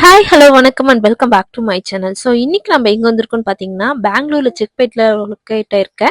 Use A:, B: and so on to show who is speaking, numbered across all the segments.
A: Hi hello வணக்கம் and welcome back to my channel. So இன்னைக்கு நம்ம எங்கே வந்திருக்கோம்னு பார்த்தீங்கன்னா பெங்களூர்ல செக்பேட்டில் கிட்ட இருக்க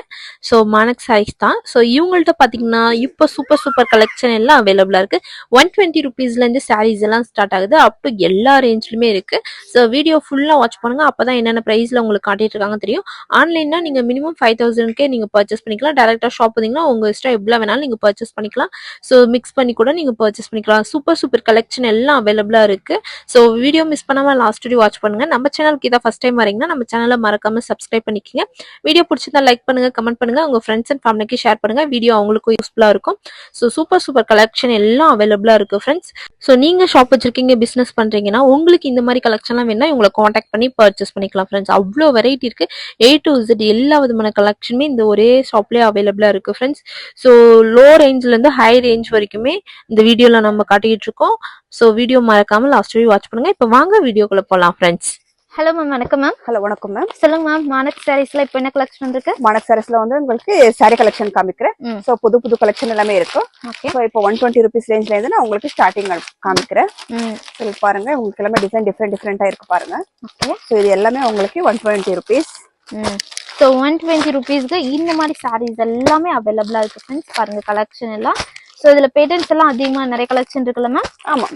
A: ஸோ மானக் சாரீஸ் தான். ஸோ இவங்கள்ட்ட பார்த்தீங்கன்னா இப்போ சூப்பர் கலெக்ஷன் எல்லாம் அவைலபிளாக இருக்குது. 120 ருபீஸ்லேருந்து சாரீஸ் எல்லாம் ஸ்டார்ட் ஆகுது. அப் டு எல்லா ரேஞ்ச்லுமே இருக்குது. ஸோ வீடியோ ஃபுல்லாக வாட்ச் பண்ணுங்கள். அப்போ தான் என்னென்ன ப்ரைஸில் உங்களுக்கு காட்டிட்டு இருக்காங்க தெரியும். ஆன்லைன்னா நீங்கள் மினிமம் 5000க்கே நீங்கள் பர்ச்சேஸ் பண்ணிக்கலாம். டேரெக்டாக ஷாப் வந்தீங்கன்னா உங்கள் இஷ்டம் எவ்வளோ வேணாலும் நீங்கள் பர்ச்சேஸ் பண்ணிக்கலாம். ஸோ மிக்ஸ் பண்ணி கூட நீங்கள் பர்ச்சேஸ் பண்ணிக்கலாம். சூப்பர் கலெக்ஷன் எல்லாம் அவைலபிளாக இருக்குது. ஸோ வீடியோ மிஸ் பண்ணாம லாஸ்ட் வரையும் வாட்ச் பண்ணுங்க. நம்ம சேனலுக்கு இதான் ஃபர்ஸ்ட் டைம் வரீங்கன்னா நம்ம சேனலை மறக்காம சப்ஸ்கிரைப் பண்ணிக்கோங்க. வீடியோ பிடிச்சிருந்தா லைக் பண்ணுங்க, கமெண்ட் பண்ணுங்க, உங்க ஃப்ரெண்ட்ஸ் அண்ட் ஃபேமிலிக்கு ஷேர் பண்ணுங்க. வீடியோ அவங்களுக்கும் யூஸ்ஃபுல்லா இருக்கும். ஸோ சூப்பர் கலெக்ஷன் எல்லாம் அவைலபிளா இருக்கு ஃப்ரெண்ட்ஸ். ஸோ நீங்க ஷாப் வச்சிருக்கீங்க, பிசினஸ் பண்றீங்கன்னா உங்களுக்கு இந்த மாதிரி கலெக்ஷன்லாம் வேணா உங்களை காண்டாக்ட் பண்ணி பர்ச்சேஸ் பண்ணிக்கலாம் ஃப்ரெண்ட்ஸ். அவ்வளோ வெரைட்டி இருக்கு. A to Z எல்லா விதமான கலெக்ஷனுமே இந்த ஒரே ஷாப்லேயே அவைலபிளா இருக்கு ஃப்ரெண்ட்ஸ். ஸோ லோ ரேஞ்ச்ல இருந்து ஹை ரேஞ்ச் வரைக்குமே இந்த வீடியோல நம்ம காட்டிட்டு இருக்கோம். ஸோ வீடியோ மறக்காம லாஸ்ட் வரையும் வாட்ச் பண்ணுங்க. இப்போ வாங்க வீடியோக்குள்ள போலாம் ஃப்ரெண்ட்ஸ்.
B: ஹலோ மேம், வணக்கம் மேம்.
C: ஹலோ வணக்கம் மேம்.
B: சொல்லுங்க மேம், மானக் சாரீஸ்ல இப்போ என்ன கலெக்ஷன் இருக்கு?
C: மானக் சாரீஸ்ல வந்து உங்களுக்கு சாரி கலெக்ஷன் காமிக்கிறேன். சோ புது கலெக்ஷன் எல்லாமே இருக்கும். சோ இப்போ 120 ருபீஸ் ரேஞ்ச்ல இருந்து நான் உங்களுக்கு ஸ்டார்டிங் காமிக்கிறேன். சரி பாருங்க, உங்களுக்கு எல்லாமே டிசைன் டிஃபரெண்டா இருக்கு பாருங்க. சோ இது எல்லாமே உங்களுக்கு 120 ருபீஸ்.
B: ஸோ 120 ருபீஸ்க்கு இந்த மாதிரி சாரீஸ் எல்லாமே அவைலபிளா இருக்கு ஃப்ரெண்ட்ஸ். பாருங்க கலெக்ஷன் எல்லாம். ஸோ இதுல பேட்டர்ன்ஸ் எல்லாம் அதிகமா நிறைய கலெக்ஷன் இருக்குல்ல மேம்?
C: ஆமா.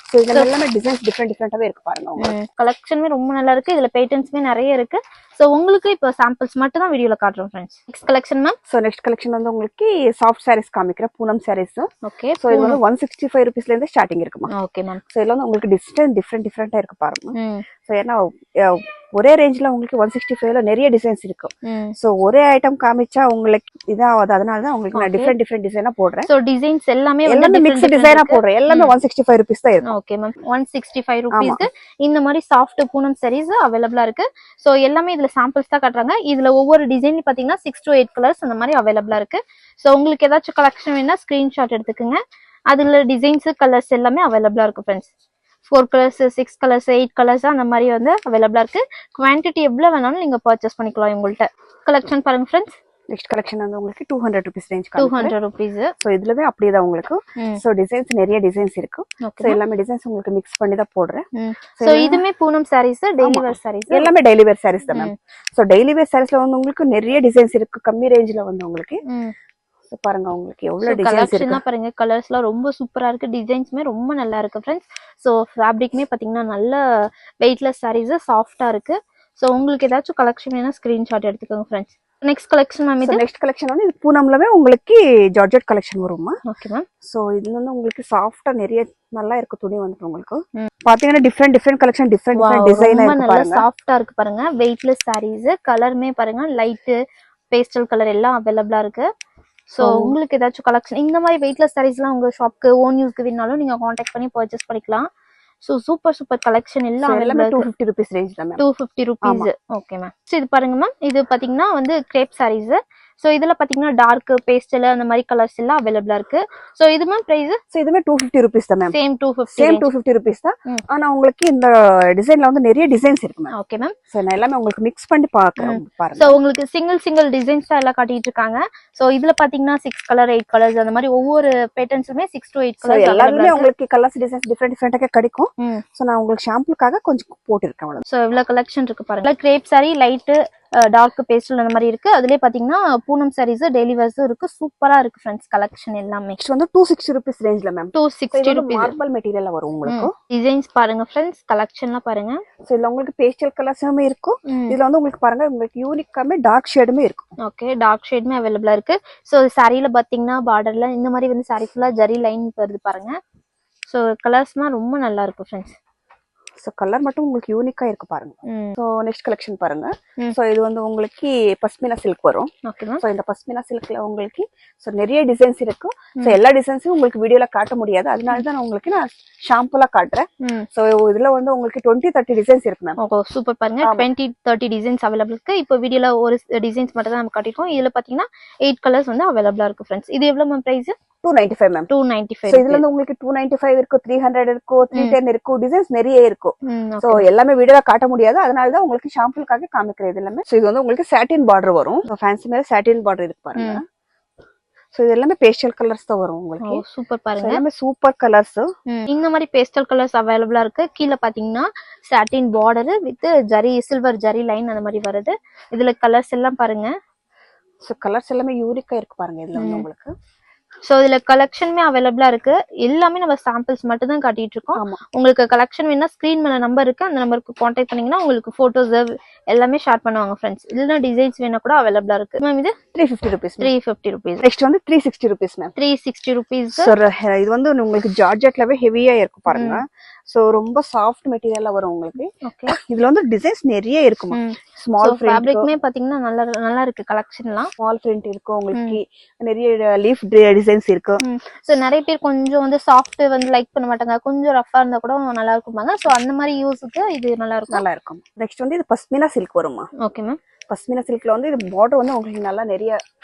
C: ஸோ இதுல எல்லாமே டிசைன்ஸ் டிஃபரெண்டாவே இருக்கு பாருங்க.
B: கலெக்ஷனுமே ரொம்ப நல்லா இருக்கு. இதுல பேட்டர்ன்ஸ்மே நிறைய இருக்கு. ஸோ உங்களுக்கு இப்போ சாம்பிள்ஸ் மட்டும் தான் வீடியோல காட்டுறோம் friends. Next collection ma'am.
C: So next collection வந்து உங்களுக்கு சாஃப்ட் சாரீஸ் காமிக்கிறேன். பூனம் சாரீஸ்.
B: ஓகே.
C: ஸோ இது வந்து 165 ருபீஸ்ல இருந்து ஸ்டார்டிங் இருக்குமா?
B: Okay ma'am.
C: ஸோ இதுல வந்து உங்களுக்கு டிஃபரெண்டா இருக்கு பாருங்க. ஸோ ஏன்னா ஒரே ரேஞ்ச்ல உங்களுக்கு 165ல நிறைய டிசைன்ஸ் இருக்கு. சோ ஒரே ஐட்டம் காமிச்சா உங்களுக்கு இதாவது, அதனாலதான் உங்களுக்கு நான் டிஃபரெண்ட் டிசைனா போடுறேன்.
B: சோ டிசைன்ஸ் எல்லாமே
C: மிக்ஸ் டிசைனா போடுறேன். எல்லாமே 165 ருபீஸ் தான் இருக்கு.
B: Okay ma'am. 165 ருபீஸ்க்கு இந்த மாதிரி சாஃப்ட் பூனம் சாரீஸ் அவைலபிளா இருக்கு. சோ எல்லாமே இதுல சாம்பிள்ஸ் தான் காட்டுறாங்க. இதுல ஒவ்வொரு டிசைன் பாத்தீங்கன்னா 6 to 8 கலர்ஸ் அந்த மாதிரி அவைலபிளா இருக்கு. சோ உங்களுக்கு ஏதாச்சும் கலெக்ஷன் வேணா ஸ்கிரீன்ஷாட் எடுத்துக்கோங்க. அதுல டிசைன்ஸ் கலர்ஸ் எல்லாமே அவைலபிளா இருக்கு ஃப்ரெண்ட்ஸ். 4 கலர்ஸ், 6 கலர்ஸ், 8 கலர்ஸ் அந்த மாதிரி வந்து அவைலபிளா இருக்கு. குவான்டிட்டி எவ்வளவு வேணாலும் நீங்க பர்ச்சேஸ் பண்ணிக்கலாம். உங்கள்ட்ட கலெக்ஷன் பாருங்க ஃப்ரெண்ட்ஸ்.
C: நெக்ஸ்ட் கலெக்ஷன் வந்து உங்களுக்கு 200 ருபீஸ் ரேஞ்ச்.
B: 200 ருபீஸ்.
C: சோ இதுலவே அப்படியே தான் உங்களுக்கு. சோ டிசைன்ஸ் நிறைய டிசைன்ஸ் இருக்கு. சோ எல்லாமே டிசைன்ஸ் உங்களுக்கு மிக்ஸ் பண்ணி தான் போடுறேன்.
B: சோ இதுமே பூனம் சாரீஸ், டெய்லி வேர் சாரீஸ்.
C: எல்லாமே டெய்லி வேர் சாரீஸ் தான் மேம். சோ டெய்லி வேர் சாரீஸ்ல வந்து உங்களுக்கு நிறைய டிசைன்ஸ் இருக்கு. கம்மி ரேஞ்ச்ல வந்து உங்களுக்கு பாருங்க உங்களுக்கு எவ்வளவு டிசைன்ஸ் இருக்கு
B: பாருங்க. கலர்ஸ்லாம் ரொம்ப சூப்பரா இருக்கு. டிசைன்ஸ்மே ரொம்ப நல்லா இருக்கு ஃப்ரெண்ட்ஸ். சோ ஃபேப்ரிக்மே பாத்தீங்கன்னா நல்ல வெயிட்லெஸ் சாரீஸ், சாஃப்ட்டா இருக்கு. சோ உங்களுக்கு ஏதாச்சும் கலெக்ஷன் வேணா ஸ்கிரீன்ஷாட் எடுத்துக்கோங்க ஃப்ரெண்ட்ஸ். Next collection ma'am. இது
C: நெக்ஸ்ட் கலெக்ஷன் வந்து இது பூனம்லவே உங்களுக்கு ஜார்ஜெட் கலெக்ஷன் வருமா?
B: Okay ma'am.
C: சோ இதுல வந்து உங்களுக்கு சாஃப்ட்டா நிறைய நல்லா இருக்கு துணி வந்து உங்களுக்கு பாத்தீங்கன்னா டிஃபரெண்ட் கலெக்ஷன் டிஃபரெண்ட் டிசைன் இருக்கு பாருங்க.
B: சாஃப்ட்டா இருக்கு பாருங்க. வெயிட்லெஸ் சாரீஸ். கலர்மே பாருங்க லைட் பேஸ்டல் கலர் எல்லாம் அவைலபிளா இருக்கு. சோ உங்களுக்கு ஏதாச்சும் கலெக்ஷன் இந்த மாதிரி வெயிட்லெஸ் சாரீஸ்லாம் உங்க ஷாப்க்கு ஓன் யூஸ்க்கு வேணாலும் நீங்க கான்டாக்ட் பண்ணி பர்ச்சேஸ் பண்ணிக்கலாம். சோ சூப்பர் கலெக்ஷன் எல்லாம்
C: எல்லாமே 250 ருபீஸ் ரேஞ்ச் தான் ma'am.
B: 250 rupees. Okay ma'am. So இது பாருங்க மேம். இது பாத்தீங்கன்னா வந்து கிரேப் சாரீஸ். சோ இதுல பாத்தீங்கன்னா டார்க், பேஸ்டல் அந்த மாதிரி கலர்ஸ் எல்லாம் அவைலபிளா இருக்கு. சோ இது மேம் பிரைஸ்.
C: சோ இதுமே 250 ருபீஸ் தான் மேம்.
B: சேம் 250
C: ருபீஸ் தான். ஆனா உங்களுக்கு இந்த டிசைன்ல வந்து நிறைய டிசைன்ஸ் இருக்கு மேம்.
B: Okay ma'am.
C: சோ நான் எல்லாமே உங்களுக்கு மிக்ஸ் பண்ணி பார்க்கறேன் பாருங்க.
B: சோ உங்களுக்கு சிங்கிள் டிசைன்ஸ் தான் எல்லாம் காட்டிட்டு இருக்காங்க. சோ இதுல பாத்தீங்கன்னா 6 கலர், 8 கலர்ஸ் அந்த மாதிரி ஒவ்வொரு பேட்டர்ன்ஸ்மே 6 to 8 கலர்ஸ்
C: எல்லாமே உங்களுக்கு கலர்ஸ் டிசைன்ஸ் டிஃபரெண்டா கிடைக்கும். சோ நான் உங்களுக்கு ஷாம்பிளுக்காக கொஞ்சம் போட்டுருக்கேன் அவ்வளவு.
B: சோ இவ்வளவு கலெக்ஷன் இருக்கு பாருங்க. Crepe sari, light, dark pastel அந்த மாதிரி இருக்கு. அதுலயே பாத்தீங்கன்னா பூனம் சாரீஸ், டெய்லி வேர்ஸும் இருக்கு. சூப்பரா இருக்கு ஃப்ரெண்ட்ஸ் கலெக்ஷன் எல்லாமே.
C: நெக்ஸ்ட் வந்து 260 ருபீஸ் ரேஞ்ச்ல மேம்.
B: 260 ருபீஸ்
C: மார்பிள் மெட்டீரியல்ல வரும் உங்களுக்கு.
B: டிசைன்ஸ் பாருங்க ஃப்ரெண்ட்ஸ், கலெக்ஷன்லாம் பாருங்க.
C: சோ இதுல உங்களுக்கு பேஸ்டல் கலர்ஸுமே இருக்கும். இதுல வந்து உங்களுக்கு பாருங்க உங்களுக்கு யூனிக்காமே டார்க் ஷேடுமே இருக்கும்.
B: ஓகே, டார்க் ஷேடுமே அவைலபிளா இருக்கு. சோ சாரியில பாத்தீங்கன்னா பார்டர்ல இந்த மாதிரி வந்து சாரி ஃபுல்லா ஜரி லைன் வருது பாருங்க. சோ கலர்ஸ்மா ரொம்ப நல்லா இருக்கு ஃப்ரெண்ட்ஸ்.
C: சோ கலர் மட்டும் உங்களுக்கு யூனிக்கா இருக்கு பாருங்க. சோ நெக்ஸ்ட் கலெக்ஷன் பாருங்க. சோ இது வந்து உங்களுக்கு பஸ்மினா சில்க் வரும். சோ இந்த பஸ்மினா சில்க்ல உங்களுக்கு சோ நிறைய டிசைன்ஸ் இருக்கு. சோ எல்லா டிசைன்ஸும் உங்களுக்கு வீடியோல காட்ட முடியாது. அதனால தான் உங்களுக்கு நான் ஷாம்புலா காட்டுறேன். சோ இதுல வந்து உங்களுக்கு 20-30 டிசைன்ஸ் இருக்கு மேம்.
B: ஓ சூப்பர் பாருங்க. 20-30 டிசைன்ஸ் அவைலபிள் இருக்கு. இப்போ வீடியோல ஒரு டிசைன்ஸ் மட்டும் தான் நம்ம காட்டிருக்கோம். இதுல பாத்தீங்கன்னா 8 கலர்ஸ் வந்து அவைலபிளா இருக்கு ஃப்ரெண்ட்ஸ். இது எவ்வளவு மேம் பிரைஸ்?
C: 295 மேம்.
B: 295.
C: சோ இதுல வந்து உங்களுக்கு 295 இருக்கு, 300 இருக்கு, 310 இருக்கு. டிசைன்ஸ் நிறைய இருக்கு. சோ எல்லாமே வீடியோல காட்ட முடியாது. அதனால தான் உங்களுக்கு ஷாம்பிளுக்காக காமிக்கிறது எல்லாமே. சோ இது வந்து உங்களுக்கு சாட்டின் பார்டர் வரும். சோ ஃபேன்சி மேல சாட்டின் பார்டர் இருக்கு பாருங்க. சோ இது எல்லாமே பேஸ்டல் கலர்ஸ் தான் வரும் உங்களுக்கு.
B: சூப்பர் பாருங்க,
C: எல்லாமே சூப்பர் கலர்ஸ்.
B: இந்த மாதிரி பேஸ்டல் கலர்ஸ் அவைலபிளா இருக்கு. கீழ பாத்தீங்கன்னா சாட்டின் border with zari silver zari line அந்த மாதிரி வருது. இதுல கலர்ஸ் எல்லாம் பாருங்க.
C: சோ கலர்ஸ் எல்லாமே யூனிக்கா இருக்கு பாருங்க இதுல வந்து உங்களுக்கு.
B: சோ இதுல கலெக்ஷனுமே அவைலபிளா இருக்கு. எல்லாமே நம்ம சாம்பிள்ஸ் மட்டும் தான் காட்டிட்டு இருக்கோம். உங்களுக்கு கலெக்ஷன் வேணா ஸ்கிரீன் மேல நம்பர் இருக்கு, அந்த நம்பருக்கு கான்டாக்ட் பண்ணீங்கன்னா உங்களுக்கு போட்டோஸ் எல்லாமே ஷேர் பண்ணுவாங்க ஃப்ரெண்ட்ஸ். இல்லனா டிசைன்ஸ் வேணா கூட அவைலபிளா இருக்கு. மேம் இது
C: 350 rupees.
B: 350 rupees.
C: நெக்ஸ்ட் வந்து 360 rupees மேம்.
B: 360 rupees.
C: சார் இது வந்து உங்களுக்கு ஜார்ஜெட்லவே ஹெவியா இருக்கு பாருங்க. சோ ரொம்ப சாஃப்ட் மெட்டீரியல்ல வரும் உங்களுக்கு.
B: ஓகே,
C: இதுல வந்து டிசைன்ஸ் நிறைய இருக்குமா. ஸ்மால்
B: ஃபேப்ரிக்மே பாத்தீங்கன்னா நல்லா இருக்கு கலெக்ஷன்லாம்.
C: ஸ்மால் பிரிண்ட் இருக்கு உங்களுக்கு, நிறைய லீஃப் டிசைன்ஸ் இருக்கு.
B: சோ நிறைய பேர் கொஞ்சம் வந்து சாஃப்ட் வந்து லைக் பண்ண மாட்டாங்க, கொஞ்சம் ரஃபா இருந்தா கூட நல்லா இருக்குமாங்க. சோ அந்த மாதிரி யூஸ்க்கு இது நல்லா இருக்கும்.
C: நெக்ஸ்ட் வந்து இது பஸ்மினா சில்க் வருமா.
B: Okay ma'am.
C: பஸ்மினா சில்க்ல வந்து இது பார்டர் வந்து உங்களுக்கு நல்லா நிறைய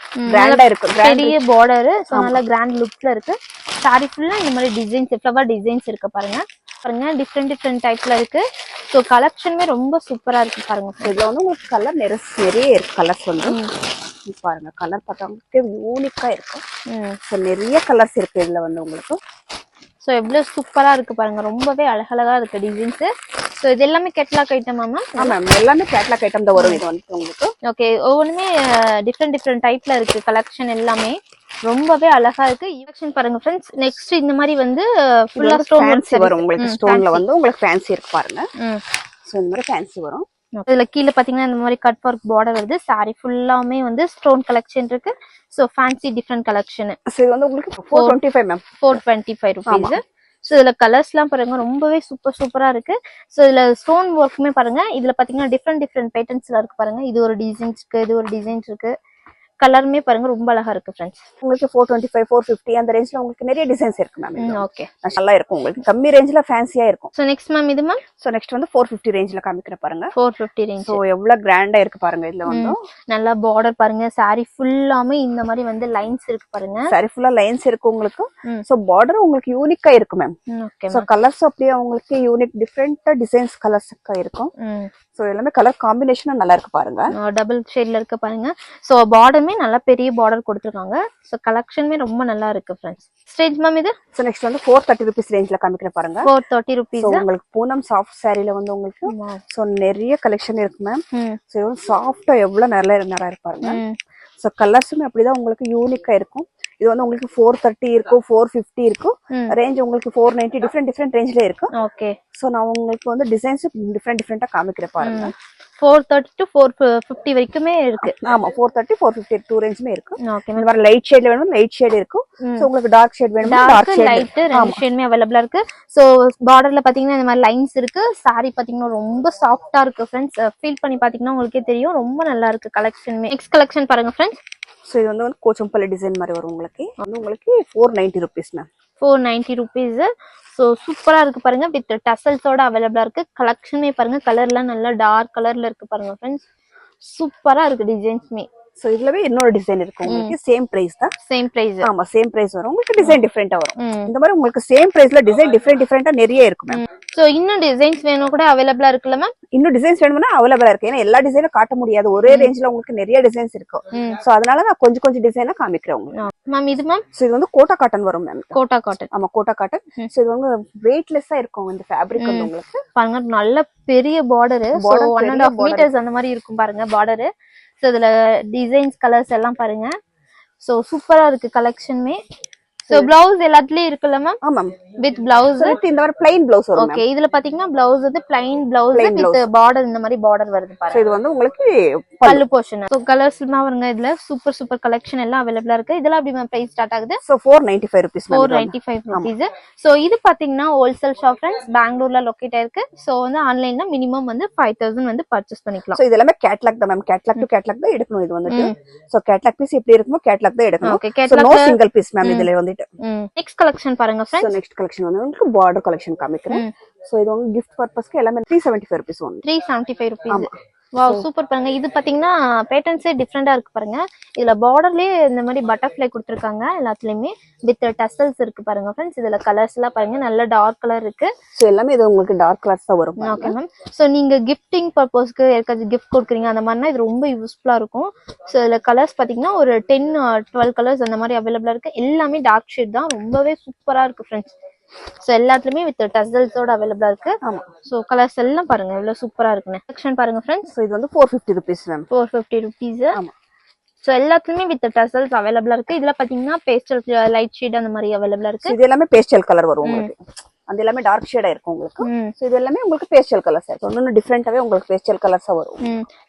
C: கிராண்டா இருக்கு.
B: பெரிய பார்டர், சோ நல்லா கிராண்ட் லுக்ல இருக்கு. சாரி ஃபுல்லா இந்த மாதிரி டிசைன்ஸ், ஃப்ளவர் டிசைன்ஸ் இருக்கு பாருங்க. டிஃப்ரெண்ட் டைப்ல இருக்கு. சோ கலெக்ஷனுமே ரொம்ப சூப்பரா இருக்கு பாருங்க.
C: இதுல வந்து உங்களுக்கு கலர் நிறைய இருக்கு. கலர்ஸ் வந்து பாருங்க, கலர் பார்த்தா யூனிக்கா இருக்கும். சோ நிறைய கலர்ஸ் இருக்கு இதுல வந்து உங்களுக்கு.
B: சோ எவ்வளவு சூப்பரா இருக்கு பாருங்க, ரொம்பவே அழகழகா இருக்கு டிசைன்ஸ். சோ இது எல்லாமே கேட்லாக் ஐட்டமா மேம்?
C: ஆமா மேம், எல்லாமே கேட்லாக் ஐட்டம் தான் வரும் இது வந்து உங்களுக்கு.
B: ஓகே, ஒவ்வொன்றுமே டிஃப்ரெண்ட் டைப்ல இருக்கு கலெக்ஷன் எல்லாமே. ரொம்பவே அழகா இருக்கு கலெக்ஷன் பாருங்க ஃப்ரெண்ட்ஸ். நெக்ஸ்ட் இந்த மாதிரி வந்து ஃபுல்லா ஸ்டோன்
C: ஃபேன்சி வரும் உங்களுக்கு. ஸ்டோன்ல வந்து உங்களுக்கு ஃபேன்சி இருக்கு பாருங்க. சோ இந்த மாதிரி ஃபேன்சி வரும்.
B: இதுல கீழ பாத்தீங்கன்னா இந்த மாதிரி கட் ஒர்க் பார்டர் வருது. சாரி ஃபுல்லாமே வந்து ஸ்டோன் கலெக்ஷன் இருக்கு. So fancy different collection.
C: So இது வந்து உங்களுக்கு 425 மேம்.
B: 425 rupees. சோ இதுல கலர்ஸ் எல்லாம் பாருங்க, ரொம்பவே சூப்பரா இருக்கு. சோ இதுல ஸ்டோன் ஒர்க்குமே பாருங்க. இதுல பாத்தீங்கன்னா டிஃப்ரெண்ட் பேட்டர்ன்ஸ்ல இருக்கு பாருங்க. இது ஒரு டிசைன்ஸ் இருக்கு, இது ஒரு டிசைன்ஸ் இருக்கு. கலருமே பாருங்க ரொம்ப அழகா இருக்கு ஃப்ரெண்ட்ஸ்.
C: உங்களுக்கு 425 450 அந்த ரேஞ்ச்ல உங்களுக்கு நிறைய டிசைன்ஸ் இருக்கு மேம்.
B: ஓகே,
C: நல்லா இருக்கும் உங்களுக்கு. கம்மி ரேஞ்ச்ல ஃபேன்சியா இருக்கும்.
B: சோ நெக்ஸ்ட் மேம் இது மேம்.
C: சோ நெக்ஸ்ட் வந்து 450 ரேஞ்ச்ல காமிக்கிற பாருங்க.
B: 450 ரேஞ்ச்.
C: சோ எவ்வளவு கிராண்டா இருக்கு பாருங்க. இதுல வந்து
B: நல்லா பார்டர் பாருங்க. சாரி ஃபுல்லாமே இந்த மாதிரி வந்து லைன்ஸ் இருக்கு பாருங்க.
C: சாரி ஃபுல்லா லைன்ஸ் இருக்கு உங்களுக்கு. சோ பார்டர் உங்களுக்கு யூனிக்கா இருக்கு மேம்.
B: ஓகே,
C: சோ கலர்ஸ் அப்படியே உங்களுக்கு யூனிக் டிஃபரெண்ட் டிசைன்ஸ் கலர்ஸ் இருக்கும். சோ எல்லாமே கலர் காம்பினேஷன் நல்லா இருக்கு பாருங்க.
B: டபுள் ஷேட்ல இருக்கு பாருங்க. சோ பார்டருமே நல்லா பெரிய பார்டர் கொடுத்திருக்காங்க. சோ கலெக்ஷனுமே ரொம்ப நல்லா இருக்கு ஃப்ரெண்ட்ஸ். ஸ்டேஜ் மேம் இது.
C: சோ நெக்ஸ்ட் வந்து 430 rupees ரேஞ்ச்ல காமிக்கிற பாருங்க.
B: 430 rupees.
C: சோ உங்களுக்கு பூனம் சாஃப்ட் சாரில வந்து உங்களுக்கு சோ நிறைய கலெக்ஷன் இருக்கு மேம். சோ சாஃப்ட்டா எவ்வளவு நல்லா இருக்கு பாருங்க. சோ கலர்ஸுமே அப்படிதான் உங்களுக்கு யூனிக்கா இருக்கும். இது வந்து உங்களுக்கு 430 இருக்கும், 450 இருக்கும். ரேஞ்ச் உங்களுக்கு 490 டிஃபரெண்ட் ரேஞ்ச்ல இருக்கு.
B: ஓகே,
C: சோ நான் உங்களுக்கு வந்து டிசைன்ஸ் டிஃபரெண்டா காமிக்கிறேன் பாருங்க.
B: 430 to 450 வரைக்குமே இருக்கு.
C: ஆமா, 430 450 டூ ரேஞ்ச்மே இருக்கு.
B: ஓகே,
C: இந்த மாதிரி லைட் ஷேட் வேணும் லைட் ஷேட் இருக்கும். சோ உங்களுக்கு டார்க் ஷேட் வேணும் டார்க் ஷேட்,
B: லைட் ரெண்டு ஷேட்மே அவேலபிளா இருக்கு. சோ பார்டர்ல பாத்தீங்கன்னா இந்த மாதிரி லைன்ஸ் இருக்கு. சாரி பாத்தீங்கன்னா ரொம்ப சாஃப்ட்டா இருக்கு ஃப்ரெண்ட்ஸ். ஃபீல் பண்ணி பாத்தீங்கன்னா உங்களுக்கே தெரியும், ரொம்ப நல்லா இருக்கு கலெக்ஷனுமே. நெக்ஸ்ட் கலெக்ஷன் பாருங்க ஃப்ரெண்ட்ஸ்.
C: சோ இது வந்து கோச்சம்பள்ளி டிசைன் மாதிரி வரும் உங்களுக்கு. உங்களுக்கு 490 rupees மேம்.
B: 490 rupees. சோ சூப்பரா இருக்கு பாருங்க. வித் டசல்ஸோட அவைலபிளா இருக்கு. கலெக்ஷனே பாருங்க, கலர்லாம் நல்லா டார்க் கலர்ல இருக்கு பாருங்க ஃப்ரெண்ட்ஸ். சூப்பரா இருக்கு டிசைன்ஸ்மே.
C: சோ இதுலவே இன்னொரு டிசைன் இருக்கு உங்களுக்கு. சேம் பிரைஸ் தான்.
B: Same price.
C: ஆமா, சேம் பிரைஸ் வரும் உங்களுக்கு. டிசைன் டிஃபரெண்டா வரும். இந்த மாதிரி உங்களுக்கு சேம் பிரைஸ்ல டிசைன் டிஃபரெண்டா நிறைய இருக்கு மேம்.
B: சோ இன்னும் டிசைன்ஸ் வேணும் கூட அவைலபிளா இருக்குல்ல மேம்?
C: இன்னும் டிசைன்ஸ் வேணும்னா அவைலபிளா இருக்கு. ஏன்னா எல்லா டிசைனும் காட்ட முடியாது, ஒரே ரேஞ்ச்ல உங்களுக்கு நிறைய டிசைன்ஸ் இருக்கும். சோ அதனால நான் கொஞ்சம் டிசைனா காமிக்கிறேன் உங்களுக்கு.
B: மேம் இது மேம்.
C: சோ இது வந்து கோட்டா காட்டன் வரும் மேம்.
B: கோட்டா காட்டன்.
C: ஆமா, கோட்டா காட்டன். சோ இது வந்து வெயிட்லெஸ்ஸா இருக்கும் இந்த ஃபேப்ரிக் வந்து உங்களுக்கு.
B: பாருங்க நல்ல பெரிய பார்டர். சோ 1.5 meters அந்த மாதிரி இருக்கும் பாருங்க பார்டர். சோ இதுல டிசைன்ஸ் கலர்ஸ் எல்லாம் பாருங்க. சோ சூப்பரா இருக்கு கலெக்ஷனுமே. சோ பிளவுஸ் எல்லாத்துலயும் இருக்குல்ல மேம்?
C: ஆமா,
B: வித் பிளவுஸ்.
C: இந்த மாதிரி plain blouse வரும்.
B: ஓகே, இதுல பாத்தீங்கன்னா பிளவுஸ் வந்து plain blouse வித் பார்டர், இந்த மாதிரி பார்டர் வருது பாருங்க.
C: சோ இது வந்து உங்களுக்கு
B: பல்லு போர்ஷன். சோ கலர்ஸ்லாம் வருங்க. இதுல சூப்பர் கலெக்ஷன் எல்லாம் அவைலபிளா இருக்கு. இதெல்லாம் அப்படி மேம் பிரைஸ் ஸ்டார்ட் ஆகுது.
C: So 495 rupees ma'am.
B: 495 rupees. So இது பாத்தீங்கன்னா ஹோல்சேல் ஷாப் ஃப்ரெண்ட்ஸ், பெங்களூர்ல லொகேட் ஆயிருக்கு. சோ வந்து ஆன்லைன்ல மினிமம் வந்து 5000 வந்து பர்ச்சேஸ் பண்ணிக்கலாம்.
C: சோ இதெல்லாம் கேட்லாக் தான் மேம். கேட்லாக் டு கேட்லாக் தான் எடுக்கணும் இது வந்துட்டு. சோ கேட்லாக் பீஸ் எப்படி இருக்குமோ கேட்லாக் தான் எடுக்கணும்.
B: Okay, catalogue
C: no single piece ma'am இதுல வந்துட்டு.
B: நெக்ஸ்ட் கலெக்ஷன் பாருங்க ஃப்ரெண்ட்ஸ்.
C: சோ நெக்ஸ்ட் கலெக்ஷன் வந்து உங்களுக்கு பார்டர் கலெக்ஷன் காமிக்கிறேன். சோ இது வந்து gift பர்பஸ்க்கு எல்லாமே 375 rupees only.
B: 375 rupees. Wow super பாருங்க. இது பாத்தீங்கன்னா பேட்டர்ன்ஸே டிஃப்ரெண்டா இருக்கு பாருங்க. இதுல பார்டர்லயே இந்த மாதிரி பட்டர்ஃப்ளை கொடுத்துருக்காங்க எல்லாத்துலயுமே வித் டசல்ஸ் இருக்கு பாருங்க ஃப்ரெண்ட்ஸ். இதுல கலர்ஸ் எல்லாம் பாருங்க நல்ல டார்க் கலர் இருக்கு.
C: சோ எல்லாமே இது உங்களுக்கு டார்க் கலர்ஸ் தான் வரும்.
B: Okay ma'am. சோ நீங்க கிஃப்டிங் பர்பஸ்க்கு யாருக்காச்சும் கிஃப்ட் கொடுக்குறீங்க அந்த மாதிரினா இது ரொம்ப யூஸ்ஃபுல்லா இருக்கும். சோ இதுல கலர்ஸ் பாத்தீங்கன்னா ஒரு 10-12 கலர்ஸ் அந்த மாதிரி அவைலபிளா இருக்கு. எல்லாமே டார்க் ஷேட் தான், ரொம்பவே சூப்பரா இருக்கு ஃப்ரெண்ட்ஸ். சோ எல்லாத்துலயுமே வித் டசல்ஸோட அவைலபிளா இருக்கு.
C: ஆமா.
B: சோ கலர்ஸ் எல்லாம் பாருங்க எவ்வளவு சூப்பரா இருக்குன்னு. செக்ஷன் பாருங்க ஃப்ரெண்ட்ஸ்.
C: சோ இது வந்து 450 rupees மேம்.
B: 450 rupees.
C: ஆமா.
B: சோ எல்லாத்துலயுமே வித் டசல்ஸ் அவைலபிளா இருக்கு. இதுல பாத்தீங்கன்னா பேஸ்டல் லைட் ஷேட் அந்த மாதிரி அவைலபிளா இருக்கு.
C: இது எல்லாமே பேஸ்டல் கலர் வரும் உங்களுக்கு. அந்த எல்லாமே டார்க் ஷேடா இருக்கும் உங்களுக்கு. சோ இது எல்லாமே உங்களுக்கு பேஸ்டல் கலர்ஸ் இருக்கும். இன்னும் டிஃபரெண்டாவே உங்களுக்கு பேஸ்டல் கலர்ஸா வரும்.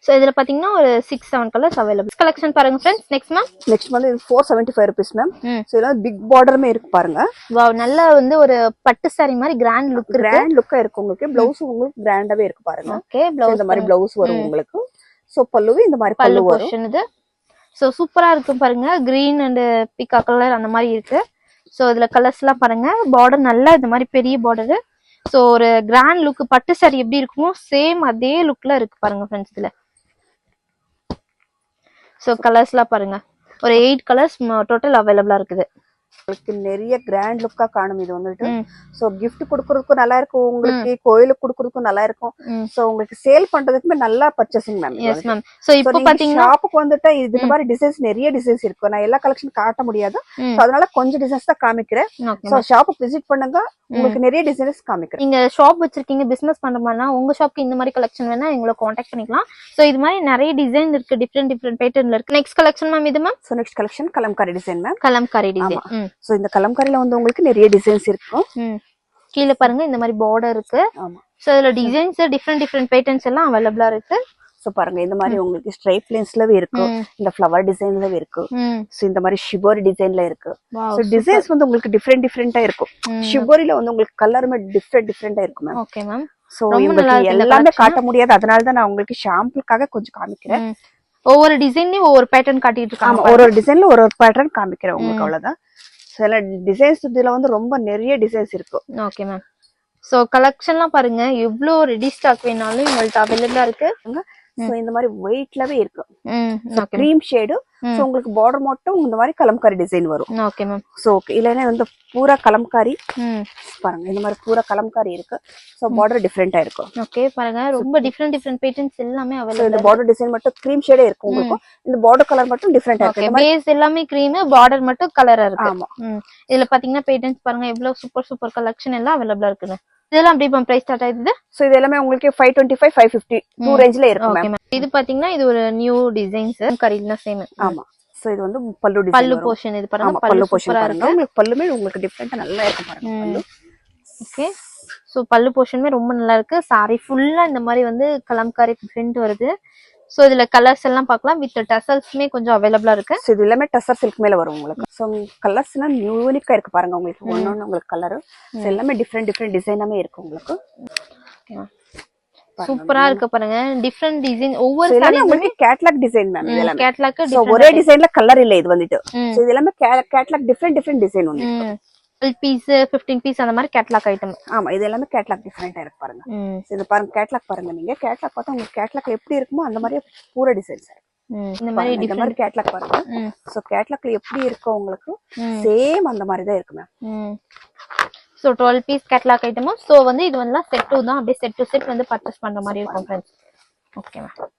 B: சோ இதுல பாத்தீங்கன்னா ஒரு 6-7 கலர்ஸ் அவைலபிள். கலெக்ஷன் பாருங்க फ्रेंड्स. Next ma'am.
C: நெக்ஸ்ட் வந்து இது 475 rupees மேம். சோ இதெல்லாம் பிக் பார்டர்மே இருக்கு பாருங்க.
B: வாவ் நல்லா வந்து ஒரு பட்டு saree மாதிரி கிராண்ட் லுக் இருக்கு.
C: கிராண்ட் லுக்கா இருக்கு உங்களுக்கு. ப்ளவுஸ் உங்களுக்கு கிராண்டாவே இருக்கு பாருங்க.
B: ஓகே ப்ளவுஸ்
C: இந்த மாதிரி ப்ளவுஸ் வரும் உங்களுக்கு. சோ பல்லுவே இந்த மாதிரி பல்லு வரும்.
B: இது சோ சூப்பரா இருக்கு பாருங்க. கிரீன் அண்ட் பீகா கலர் அந்த மாதிரி இருக்கு. சோ இதுல கலர்ஸ் எல்லாம் பாருங்க. பார்டர் நல்லா இந்த மாதிரி பெரிய பார்டர். சோ ஒரு கிராண்ட் லுக் பட்டு saree எப்படி இருக்குமோ சேம் அதே லுக்ல இருக்கு பாருங்க ஃப்ரெண்ட்ஸ். இதுல சோ கலர்ஸ் எல்லாம் பாருங்க ஒரு 8 கலர்ஸ் டோட்டல் அவைலபிளா இருக்குது.
C: உங்களுக்கு நிறைய கிராண்ட் லுக்கா காணும் இது வந்துட்டு. சோ கிஃப்ட் கொடுக்கறதுக்கும் நல்லா இருக்கும், உங்களுக்கு கோயிலுக்கு கொடுக்கறதுக்கும் நல்லா இருக்கும். சோ உங்களுக்கு சேல் பண்றதுக்குமே நல்லா purchasing ma'am.
B: Yes ma'am. So இப்போ பாத்தீங்கன்னா
C: ஷாப்புக்கு வந்துட்டு இந்த மாதிரி டிசைன்ஸ் நிறைய டிசைன்ஸ் இருக்கு. நான் எல்லா கலெக்ஷன் காட்ட முடியாது. அதனால கொஞ்சம் டிசைன்ஸ் தான் காமிக்கிறேன். சோ ஷாப்புக்கு விசிட் பண்ணுங்க, உங்களுக்கு நிறைய டிசைன்ஸ் காமிக்கிறேன்.
B: நீங்க ஷாப் வச்சிருக்கீங்க, பிசினஸ் பண்ற மாதிரினா உங்க ஷாப்க்கு இந்த மாதிரி கலெக்ஷன் வேணா எங்களை காண்டாக்ட் பண்ணிக்கலாம். சோ இது மாதிரி நிறைய டிசைன் இருக்கு, டிஃபரெண்ட் பேட்டர்ன்ல இருக்கு. நெக்ஸ்ட் கலெக்ஷன் மேம் இது ma'am.
C: So next collection Kalamkari design ma'am.
B: Kalamkari design.
C: So இந்த கலம்காரில வந்து உங்களுக்கு நிறைய டிசைன்ஸ் இருக்கும்.
B: கீழ பாருங்க இந்த மாதிரி பார்டர் இருக்கு.
C: ஆமா.
B: சோ இதுல டிசைன்ஸ் டிஃபரெண்ட் பேட்டர்ன்ஸ் எல்லாம் அவைலபிளா இருக்கு.
C: சோ பாருங்க இந்த மாதிரி உங்களுக்கு ஸ்ட்ரைப் லைன்ஸ்லவே இருக்கு, இந்த ஃப்ளவர் டிசைன்லவே இருக்கு. சோ இந்த மாதிரி ஷிபோரி டிசைன்ல இருக்கு. சோ டிசைன்ஸ் வந்து உங்களுக்கு டிஃபரெண்டா இருக்கும். ஷிபோரில வந்து உங்களுக்கு கலருமே டிஃபரெண்டா இருக்கும் மேம்.
B: Okay ma'am.
C: சோ உங்களுக்கு எல்லாமே காட்ட முடியாது, அதனால தான் நான் உங்களுக்கு ஷாம்பிளுக்காக கொஞ்சம் காமிக்கிறேன்.
B: ஒவ்வொரு டிசைன்லயும் ஒவ்வொரு பேட்டர்ன் காட்டிட்டு இருக்காங்க.
C: ஒரு டிசைன்ல ஒரு பேட்டர்ன் காமிக்கிறேன் உங்களுக்கு, அவ்வளவுதான். சில டிசைன்ஸ் இதுல வந்து ரொம்ப நிறைய டிசைன்ஸ் இருக்கு.
B: Okay ma'am. சோ கலெக்ஷன்லாம் பாருங்க எவ்ளோ ரெடி ஸ்டாக் வேணாலும் உங்கள்ட்ட அவைலபிளா இருக்கு.
C: சோ இந்த மாதிரி வெயிட்லவே இருக்கு. Cream shade. சோ உங்களுக்கு பார்டர் மட்டும் இந்த மாதிரி கலம்காரி டிசைன் வரும்.
B: Okay ma'am.
C: சோ இல்லனா வந்து பூரா கலம்காரி பாருங்க இந்த மாதிரி பூரா கலம்காரி இருக்கு. சோ பார்டர் டிஃபரெண்டா இருக்கும்.
B: ஓகே பாருங்க ரொம்ப டிஃபரெண்ட் பேட்டர்ன்ஸ் எல்லாமே அவைலபிள்.
C: இந்த பார்டர் டிசைன் மட்டும் கிரீம் ஷேடே இருக்கு உங்களுக்கு. இந்த பார்டர் கலர் மட்டும் டிஃபரெண்டா இருக்கு.
B: பேஸ் எல்லாமே கிரீம், பார்டர் மட்டும் கலரா இருக்கு. ஆமா. இதுல பாத்தீங்கன்னா பேட்டர்ன்ஸ் பாருங்க எவ்வளவு சூப்பர் கலெக்ஷன் எல்லாம் அவைலபிளா இருக்குன்னு. இதெல்லாம் அப்படியே பிரைஸ் ஸ்டார்ட் ஆயிடுது.
C: சோ இது எல்லாமே உங்களுக்கு 525 550 2 ரேஞ்ச்ல இருக்கு மேம்.
B: இது பாத்தீங்கன்னா இது ஒரு நியூ டிசைன்ஸ் கரீல்னா சேம்.
C: ஆமா. சோ இது வந்து பல்லு டிசைன்.
B: பல்லு போர்ஷன் இது பாருங்க.
C: பல்லு போர்ஷன் பாருங்க. உங்களுக்கு பல்லுமே உங்களுக்கு டிஃபரெண்டா நல்லா இருக்கு பாருங்க பல்லு.
B: ஓகே. சோ பல்லு போர்ஷனுமே ரொம்ப நல்லா இருக்கு. சாரி ஃபுல்லா இந்த மாதிரி வந்து கலம்காரி பிரிண்ட் வருது. சோ இதுல கலர்ஸ் எல்லாம் பார்க்கலாம். வித் டசல்ஸ்மே கொஞ்சம் அவைலபிளா இருக்கு.
C: சோ இது எல்லாமே டசர் சில்க் மேல வரும் உங்களுக்கு. சோ கலர்ஸ்னா யூனிக்கா இருக்கு பாருங்க உங்களுக்கு. ஒவ்வொன்னு உங்களுக்கு கலர் எல்லாமே டிஃபரெண்ட் டிசைனாமே இருக்கு உங்களுக்கு.
B: சூப்பரா இருக்கு பாருங்க. டிஃபரெண்ட் டிசைன் ஒவ்வொரு சாரீ
C: உங்களுக்கு கேட்டலாக் டிசைன் மேம். இதெல்லாம்
B: கேட்டலாக்.
C: சோ ஒரே டிசைன்ல கலர் இல்ல இது வந்துட்டு. சோ இது எல்லாமே கேட்டலாக் டிஃபரெண்ட் டிசைன் வந்து
B: 12 பீஸ் 15 பீஸ் அந்த மாதிரி கேட்டலாக் ஐட்டம்.
C: ஆமா இது எல்லாமே கேட்டலாக் டிஃபரெண்டா இருக்கு பாருங்க. இது பாருங்க கேட்டலாக் பாருங்க. நீங்க கேட்டலாக் பார்த்தா உங்களுக்கு கேட்டலாக் எப்படி இருக்குமோ அந்த மாதிரியே பூரா டிசைன்ஸ் இருக்கு. இந்த மாதிரி கேட்டலாக் பாருங்க. சோ கேட்டலாக்ல எப்படி இருக்கோ உங்களுக்கு சேம் அந்த மாதிரி தான் இருக்கு மேம்.
B: சோ 12 பீஸ் கேட்டலாக் ஐட்டமும். சோ வந்து இது வந்து செட் 2 தான். அப்படியே செட் டு செட் வந்து பர்ச்சேஸ் பண்ற மாதிரி இருக்கும் फ्रेंड्स. Okay ma'am.